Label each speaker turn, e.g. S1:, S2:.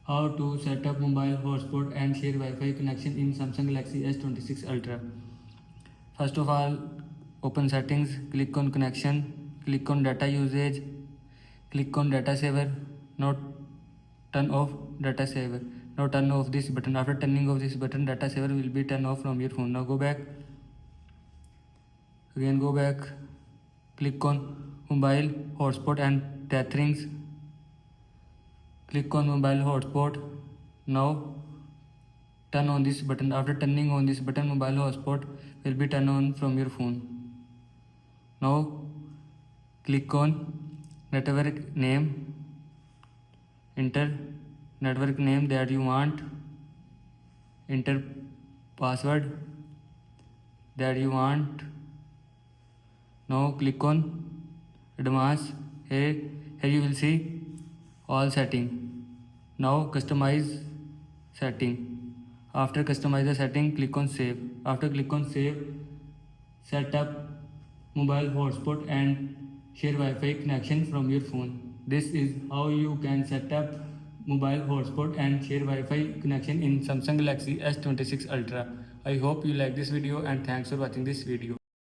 S1: How to set up mobile hotspot and share Wi-Fi connection in Samsung Galaxy S26 Ultra. First of all, open settings, click on connection, click on data usage, click on data saver. Now turn off data saver. Now turn off this button. After turning off this button, data saver will be turned off from your phone. Now go back. Again go back. Click on mobile hotspot and tetherings. Click on mobile hotspot. Now turn on this button. After turning on this button, mobile hotspot will be turned on from your phone. Now click on network name. Enter network name that you want. Enter password that you want. Now click on advanced. Here you will see all setting. Now customize setting. After customize the setting, click on save. After click on save, set up mobile hotspot and share Wi-Fi connection from your phone. This is how you can set up mobile hotspot and share Wi-Fi connection in Samsung Galaxy S26 Ultra. I hope you like this video and thanks for watching this video.